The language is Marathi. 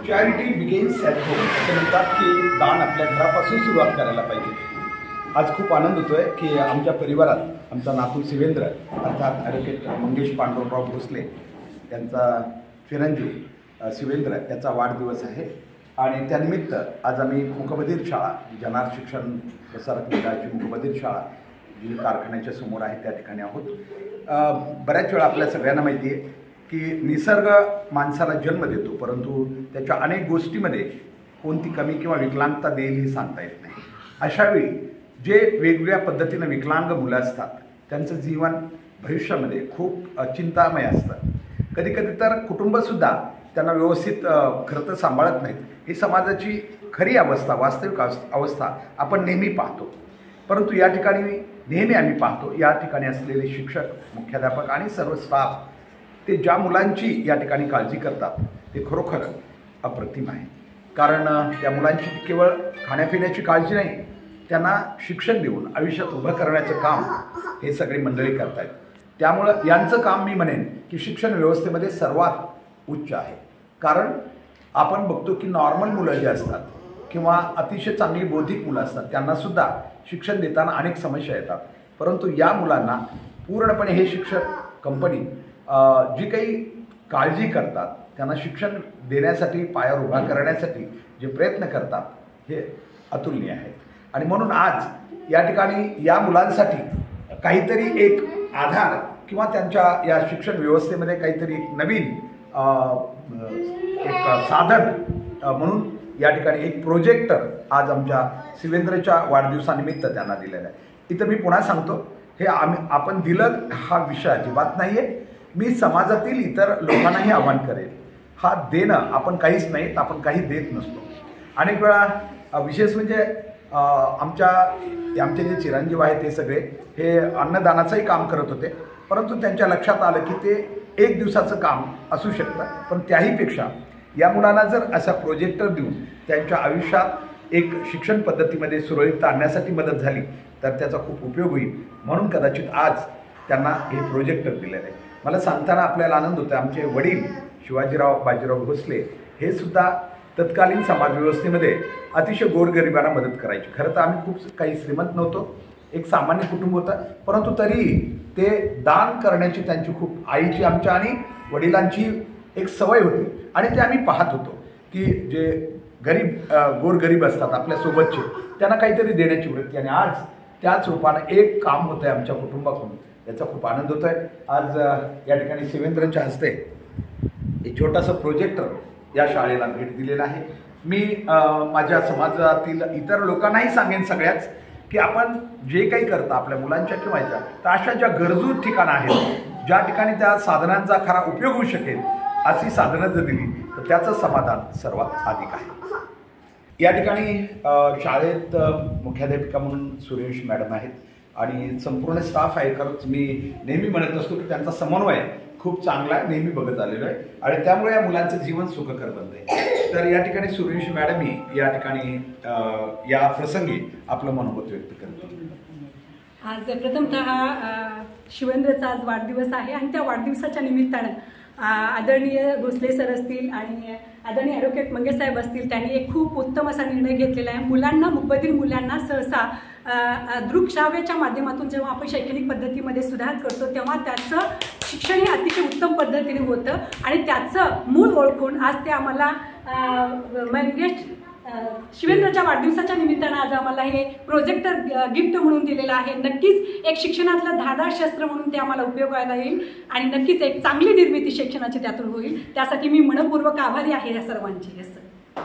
चॅरिटी बिगिन्स ॲट होम असं म्हणतात की दान आपल्या घरापासून सुरुवात करायला पाहिजे। आज खूप आनंद होतो आहे की आमच्या परिवारात आमचा नातू शिवेंद्र अर्थात ॲडव्होकेट मंगेश पांडुरंगराव भोसले यांचा चिरंजीव शिवेंद्र याचा वाढदिवस आहे आणि त्यानिमित्त आज आम्ही मुकबधीर शाळा जनार शिक्षण प्रसारक मंडळाची मुकबधीर शाळा जी कारखान्याच्या समोर आहे त्या ठिकाणी आहोत। बऱ्याच वेळा आपल्या सगळ्यांना माहिती आहे की निसर्ग माणसाला जन्म देतो, परंतु त्याच्या अनेक गोष्टीमध्ये कोणती कमी किंवा विकलांगता देईल हे सांगता येत नाही। अशावेळी जे वेगवेगळ्या पद्धतीनं विकलांग मुलं असतात त्यांचं जीवन भविष्यामध्ये खूप चिंतामय असतं। कधीकधी तर कुटुंबसुद्धा त्यांना व्यवस्थित खरं तर सांभाळत नाहीत। ही समाजाची खरी अवस्था, वास्तविक अवस्था आपण नेहमी पाहतो, परंतु या ठिकाणी नेहमी आम्ही पाहतो या ठिकाणी असलेले शिक्षक, मुख्याध्यापक आणि सर्व स्टाफ ते ज्या मुलांची या ठिकाणी काळजी करतात ते खरोखर अप्रतिम आहे। कारण त्या मुलांची केवळ खाण्यापिण्याची काळजी नाही, त्यांना शिक्षण देऊन आयुष्यात उभं करण्याचं काम हे सगळी मंडळी करत आहेत। त्यामुळं यांचं काम मी म्हणेन की शिक्षण व्यवस्थेमध्ये सर्वात उच्च आहे। कारण आपण बघतो की नॉर्मल मुलं जे असतात किंवा अतिशय चांगली बौद्धिक मुलं असतात त्यांनासुद्धा शिक्षण देताना अनेक समस्या येतात, परंतु या मुलांना पूर्णपणे हे शिक्षक कंपनी जी काही काळजी करतात, त्यांना शिक्षण देण्यासाठी, पायावर उभा करण्यासाठी जे प्रयत्न करतात हे अतुलनीय आहे। आणि म्हणून आज या ठिकाणी या मुलांसाठी काहीतरी एक आधार किंवा त्यांच्या या शिक्षण व्यवस्थेमध्ये काहीतरी एक नवीन एक साधन म्हणून या ठिकाणी एक प्रोजेक्टर आज आमच्या शिवेंद्रच्या वाढदिवसानिमित्त त्यांना दिलेलं आहे। इथं मी पुन्हा सांगतो, हे आपण दिलं हा विषय अजिबात नाही आहे। मी समाजातील इतर लोकांनाही आवाहन करेल, हा देणं आपण काहीच नाही, आपण काही देत नसतो। अनेक वेळा विशेष म्हणजे आमचे जे चिरंजीव आहेत ते सगळे हे अन्नदानाचंही काम करत होते, परंतु त्यांच्या लक्षात आलं की ते एक दिवसाचं काम असू शकतं, पण त्याहीपेक्षा या मुलांना जर असा प्रोजेक्टर देऊन त्यांच्या आयुष्यात एक शिक्षण पद्धतीमध्ये सुरळीतता आणण्यासाठी मदत झाली तर त्याचा खूप उपयोग होईल, म्हणून कदाचित आज त्यांना हे प्रोजेक्टर दिलेलं आहे। मला सांगताना आपल्याला आनंद होतो, आमचे वडील शिवाजीराव बाजीराव भोसले हे सुद्धा तत्कालीन समाजव्यवस्थेमध्ये अतिशय गोरगरिबांना मदत करायची। खरं तर आम्ही खूप काही श्रीमंत नव्हतो, एक सामान्य कुटुंब होतं, परंतु तरीही ते दान करण्याची त्यांची खूप आईची आमच्या आणि वडिलांची एक सवय होती आणि ते आम्ही पाहत होतो की जे गरीब गोरगरीब असतात आपल्यासोबतचे त्यांना काहीतरी देण्याची वृत्ती, आणि आज त्याच रूपानं एक काम होतं आहे आमच्या कुटुंबाकडून, याचा खूप आनंद होतो आहे। आज या ठिकाणी शिवेंद्रच्या हस्ते एक छोटासा प्रोजेक्टर या शाळेला भेट दिलेला आहे। मी माझ्या समाजातील इतर लोकांनाही सांगेन सगळ्याच की आपण जे काही करता आपल्या मुलांच्या किंवा याच्या तर अशा ज्या गरजू ठिकाणं आहेत ज्या ठिकाणी त्या साधनांचा खरा उपयोग होऊ शकेल अशी साधनं जर दिली तर त्याचं समाधान सर्वात अधिक आहे। या ठिकाणी शाळेत मुख्याध्यापिका म्हणून सुरेश मॅडम आहेत आणि संपूर्ण स्टाफ आहे। खरंच मी नेहमी म्हणत असतो की त्यांचा समन्वय खूप चांगला आहे, नेहमी बघत आलेलो आहे आणि त्यामुळे या मुलांचं जीवन सुखकर बनतंय। तर या ठिकाणी सुरेश मॅडमही या ठिकाणी या प्रसंगी आपलं मनोगत व्यक्त करतो। आज प्रथमतः शिवेंद्रचा आज वाढदिवस आहे आणि त्या वाढदिवसाच्या निमित्तानं आदरणीय भोसले सर असतील आणि आदरणीय ॲडव्होकेट मंगेश साहेब असतील, त्यांनी एक खूप उत्तम असा निर्णय घेतलेला आहे। मुलांना, मुकबधीर मुलांना सहसा दृकश्राव्याच्या माध्यमातून जेव्हा आपण शैक्षणिक पद्धतीमध्ये सुधार करतो तेव्हा त्याचं शिक्षण हे अतिशय उत्तम पद्धतीने होतं आणि त्याचं मूळ ओळखून आज ते आम्हाला मंगेश शिवेंद्रच्या वाढदिवसाच्या निमित्तानं आज आम्हाला हे प्रोजेक्टर गिफ्ट म्हणून दिलेलं आहे। नक्कीच एक शिक्षणातलं धारदार शस्त्र म्हणून ते आम्हाला उपयोगाला येईल आणि नक्कीच एक चांगली निर्मिती शिक्षणाची त्यातून होईल। त्यासाठी मी मनपूर्वक आभारी आहे या सर्वांची।